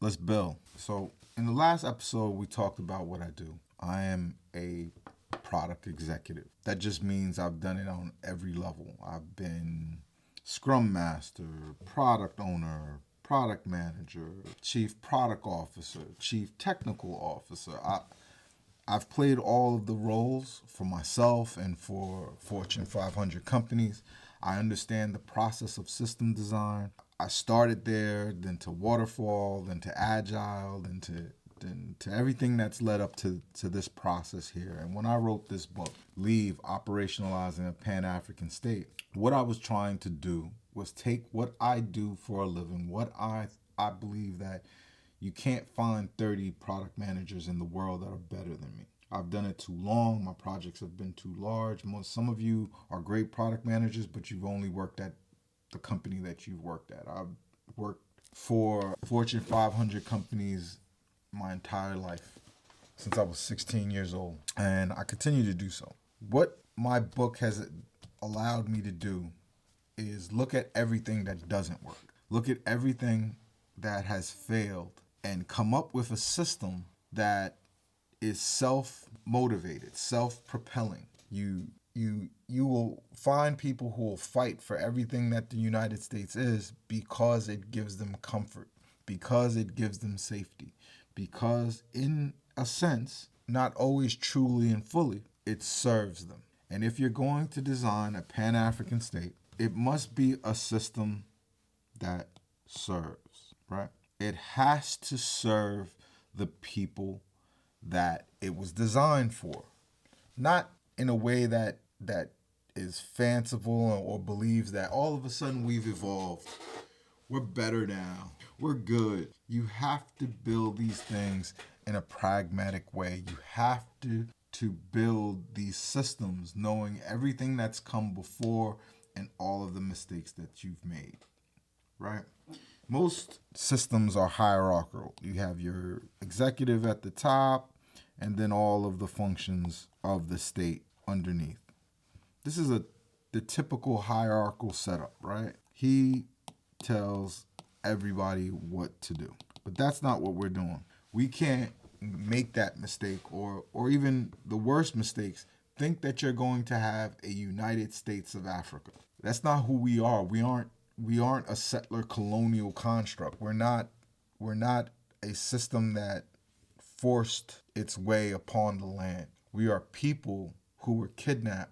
let's build. So in the last episode, we talked about what I do. I am a product executive. That just means I've done it on every level. I've been Scrum Master, product owner, product manager, chief product officer, chief technical officer. I've played all of the roles for myself and for Fortune 500 companies. I understand the process of system design. I started there, then to waterfall, then to agile, then to everything that's led up to this process here. And when I wrote this book, Leave, Operationalizing a Pan-African State, what I was trying to do was take what I do for a living, what I believe that you can't find 30 product managers in the world that are better than me. I've done it too long. My projects have been too large. Some of you are great product managers, but you've only worked at the company that you've worked at. I've worked for Fortune 500 companies my entire life since I was 16 years old, and I continue to do so. What my book has allowed me to do is look at everything that doesn't work, look at everything that has failed, and come up with a system that is self-motivated, self-propelling. You will find people who will fight for everything that the United States is because it gives them comfort, because it gives them safety, because in a sense, not always truly and fully, it serves them. And if you're going to design a Pan-African state, it must be a system that serves, right? It has to serve the people that it was designed for. Not in a way that is fanciful or believes that all of a sudden we've evolved. We're better now. We're good. You have to build these things in a pragmatic way. You have to build these systems knowing everything that's come before and all of the mistakes that you've made, right? Most systems are hierarchical. You have your executive at the top and then all of the functions of the state underneath. This is the typical hierarchical setup, right? He tells everybody what to do. But that's not what we're doing. We can't make that mistake or even the worst mistakes, think that you're going to have a United States of Africa. That's not who we are. We aren't a settler-colonial construct. We're not a system that forced its way upon the land. We are people who were kidnapped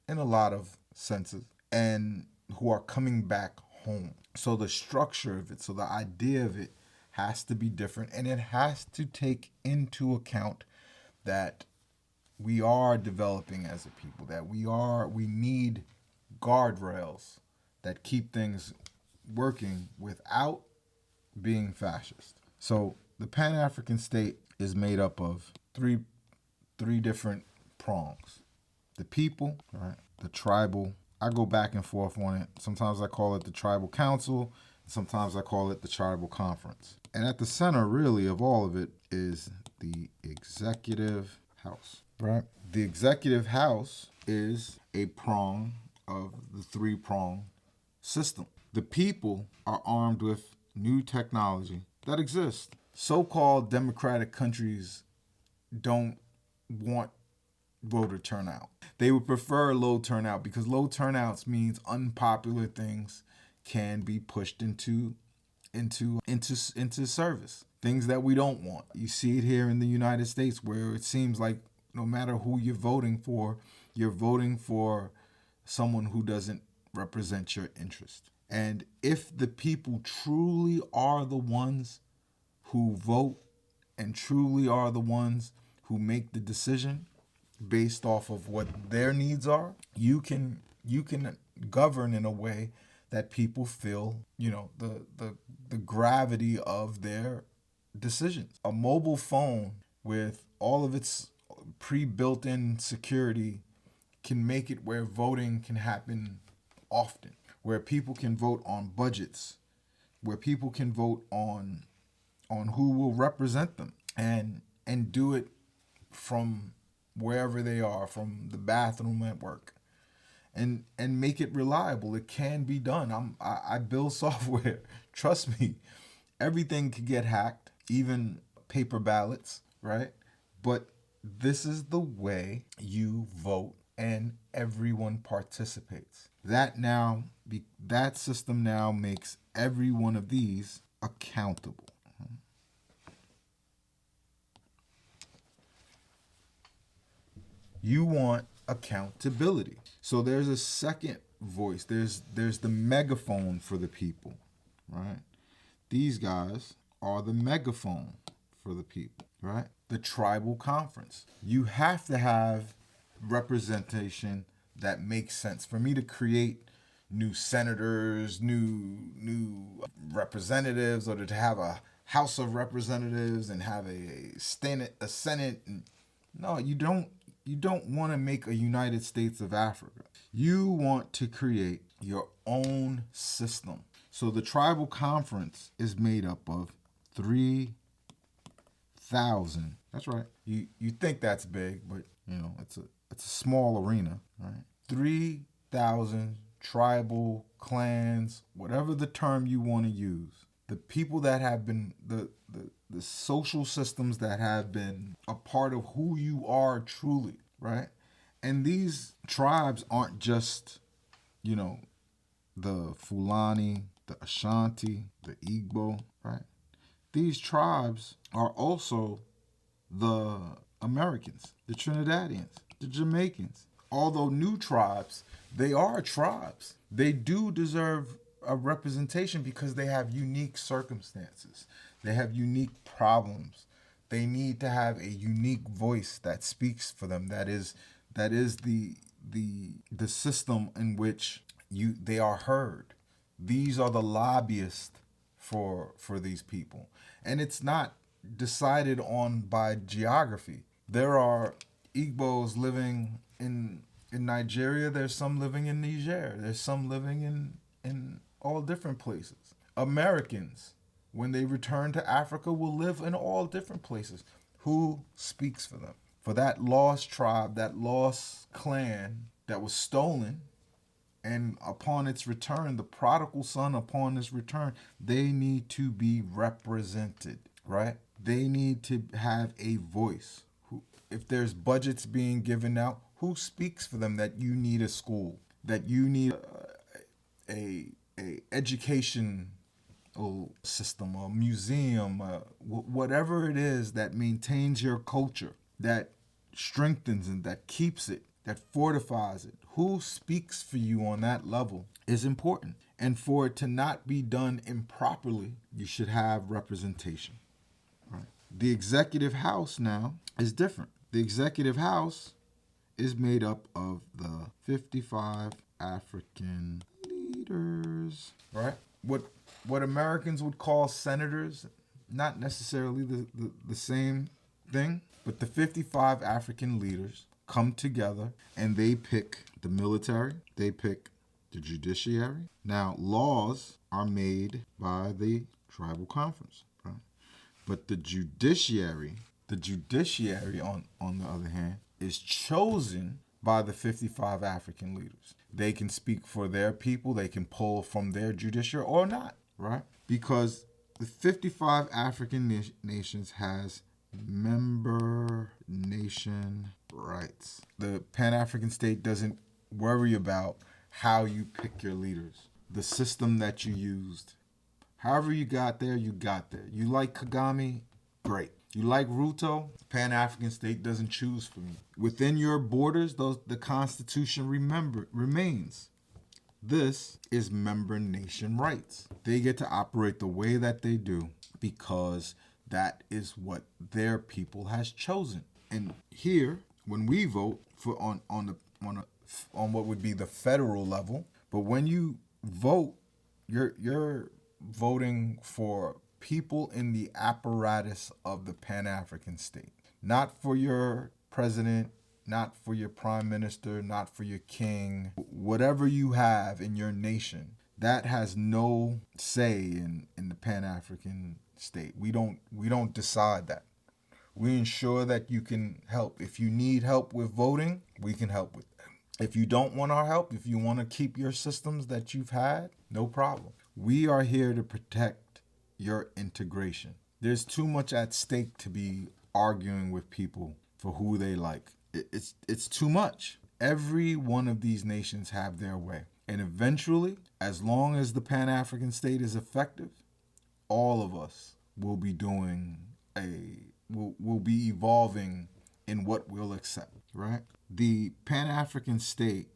in a lot of senses and who are coming back home. So the structure of it, so the idea of it has to be different, and it has to take into account that we are developing as a people, that we need guardrails that keep things working without being fascist. So the Pan-African state is made up of three different prongs. The people, right? The tribal. I go back and forth on it. Sometimes I call it the tribal council. Sometimes I call it the tribal conference. And at the center, really, of all of it is the executive house, right? The executive house is a prong of the three-prong system. The people are armed with new technology that exists. So-called democratic countries don't want voter turnout. They would prefer low turnout because low turnouts means unpopular things can be pushed into service. Things that we don't want. You see it here in the United States where it seems like no matter who you're voting for someone who doesn't represent your interest. And if the people truly are the ones who vote and truly are the ones who make the decision based off of what their needs are, you can govern in a way that people feel, the gravity of their decisions. A mobile phone with all of its pre-built-in security can make it where voting can happen often, where people can vote on budgets, where people can vote on who will represent them and do it from wherever they are, from the bathroom at work, and make it reliable. It can be done. I build software. Trust me, Everything could get hacked, even paper ballots, right? But this is the way you vote, and everyone participates. That system now makes every one of these accountable. You want accountability. So there's a second voice. There's the megaphone for the people, right? These guys are the megaphone for the people, right? The tribal conference. You have to have representation that makes sense. For me to create new senators, new representatives, or to have a House of Representatives and have a Senate. No, you don't. You don't want to make a United States of Africa. You want to create your own system. So the tribal conference is made up of 3,000. That's right. You think that's big, but it's a small arena, right? 3,000 tribal clans, whatever the term you want to use. The people that have been the social systems that have been a part of who you are truly, right? And these tribes aren't just, the Fulani, the Ashanti, the Igbo, right? These tribes are also the Americans, the Trinidadians, the Jamaicans. Although new tribes, they are tribes. They do deserve a representation because they have unique circumstances. They have unique problems. They need to have a unique voice that speaks for them. That is the system in which they are heard. These are the lobbyists for these people. And it's not decided on by geography. There are Igbos living in Nigeria. There's some living in Niger. There's some living in all different places. Americans, when they return to Africa, will live in all different places. Who speaks for them? For that lost tribe, that lost clan that was stolen, and upon its return, the prodigal son, upon his return, they need to be represented, right? They need to have a voice. If there's budgets being given out, who speaks for them that you need a school, that you need a education system, a museum, whatever it is that maintains your culture, that strengthens and that keeps it, that fortifies it. Who speaks for you on that level is important. And for it to not be done improperly, you should have representation. Right? The executive house now is different. The executive house is made up of the 55 African leaders, right? What Americans would call senators, not necessarily the same thing, but the 55 African leaders come together and they pick the military, they pick the judiciary. Now, laws are made by the tribal conference, right? But the judiciary on the other hand, is chosen by the 55 African leaders. They can speak for their people, they can pull from their judiciary or not, right? Because the 55 African nations has member nation rights. The Pan-African state doesn't worry about how you pick your leaders, the system that you used. However you got there, you got there. You like Kagame? Great. You like Ruto? Pan-African state doesn't choose for you. Within your borders, the Constitution remains. This is member nation rights. They get to operate the way that they do because that is what their people has chosen. And here, when we vote for on what would be the federal level, but when you vote, you're voting for people in the apparatus of the Pan-African state. Not for your president, not for your prime minister, not for your king. Whatever you have in your nation, that has no say in the Pan-African state. We don't decide that. We ensure that you can help. If you need help with voting, we can help with that. If you don't want our help, if you want to keep your systems that you've had, no problem. We are here to protect your integration. There's too much at stake to be arguing with people for who they like. It's too much. Every one of these nations have their way. And eventually, as long as the Pan-African state is effective, all of us will be will be evolving in what we'll accept, right? The Pan-African state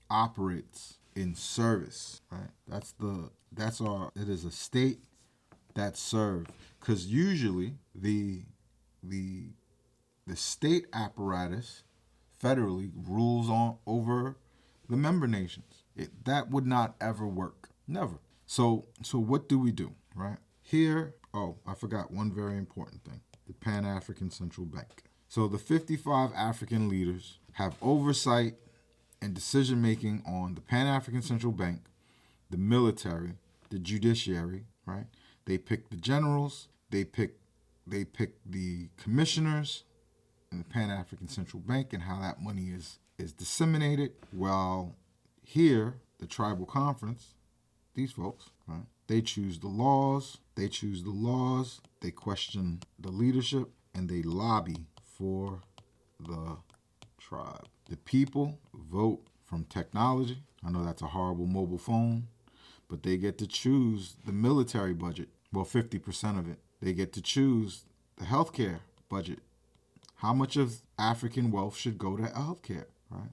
operates in service, right? It is a state that serves, because usually the state apparatus federally rules over the member nations. That would not ever work, never. So what do we do, right? Here, I forgot one very important thing: the Pan-African Central Bank. So the 55 African leaders have oversight and decision-making on the Pan-African Central Bank, the military, the judiciary, right? They pick the generals, they pick the commissioners in the Pan-African Central Bank and how that money is disseminated. While here, the tribal conference, these folks, right? They choose the laws, they question the leadership, and they lobby for the tribe. The people vote from technology. I know that's a horrible mobile phone, but they get to choose the military budget. Well, 50% of it. They get to choose the healthcare budget. How much of African wealth should go to healthcare, right?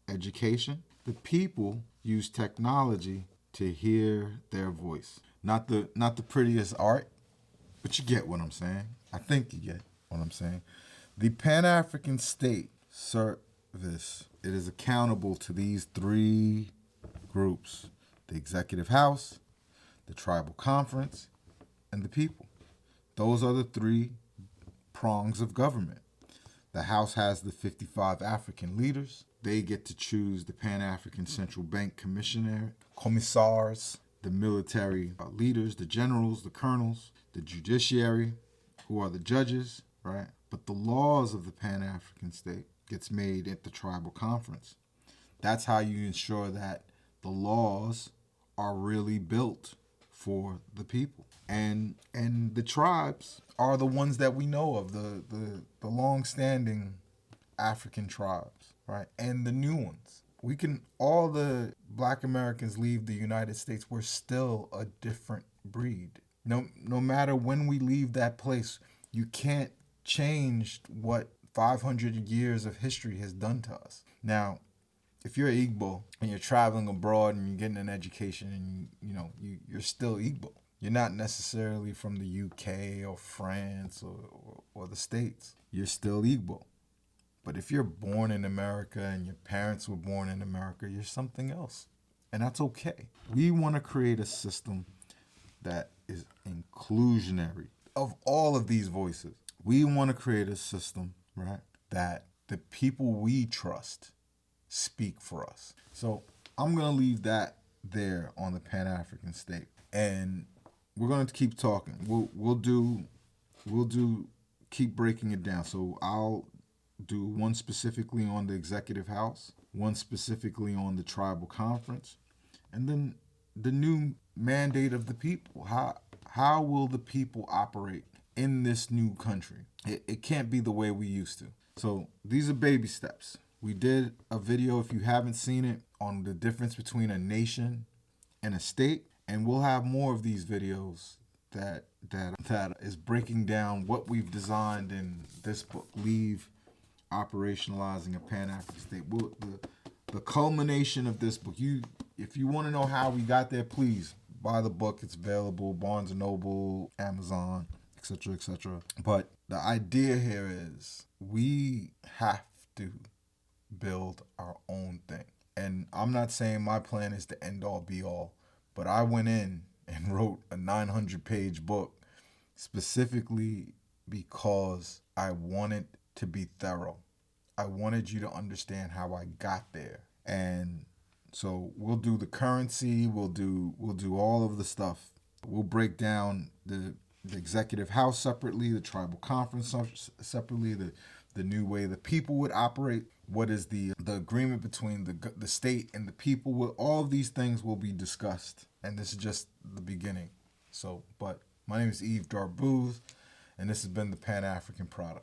Education. The people use technology to hear their voice. Not the prettiest art, but you get what I'm saying. I think you get what I'm saying. The Pan-African state service, it is accountable to these three groups: the executive house, the tribal conference, and the people. Those are the three prongs of government. The house has the 55 African leaders. They get to choose the Pan-African Central Bank commissars, the military leaders, the generals, the colonels, the judiciary, who are the judges, right? But the laws of the Pan-African state gets made at the tribal conference. That's how you ensure that the laws are really built for the people. And the tribes are the ones that we know of, the long-standing African tribes, right? And the new ones. All the Black Americans leave the United States, we're still a different breed. No matter when we leave that place, you can't change what 500 years of history has done to us. Now, if you're Igbo and you're traveling abroad and you're getting an education and you're still Igbo. You're not necessarily from the UK or France or the States. You're still Igbo. But if you're born in America and your parents were born in America, you're something else. And that's okay. We want to create a system that is inclusionary of all of these voices. We want to create a system, right, that the people we trust speak for us. So I'm going to leave that there on the Pan-African state. And we're going to keep talking. We'll keep breaking it down. So I'll do one specifically on the executive house, one specifically on the tribal conference, and then the new mandate of the people. How will the people operate in this new country? It can't be the way we used to. So these are baby steps. We did a video, if you haven't seen it, on the difference between a nation and a state. And we'll have more of these videos that is breaking down what we've designed in this book, Leave Operationalizing a Pan-African State. The culmination of this book. If you want to know how we got there, please buy the book. It's available, Barnes & Noble, Amazon, etc., etc. But the idea here is we have to build our own thing. And I'm not saying my plan is the end all be all, but I went in and wrote a 900-page book specifically because I wanted to be thorough. I wanted you to understand how I got there. And so we'll do the currency, we'll do all of the stuff. We'll break down the executive house separately, the tribal conference separately, the new way the people would operate. What is the agreement between the state and the people? All of these things will be discussed, and this is just the beginning. So, but My name is Yves Darbouze, and this has been the Pan-African Product.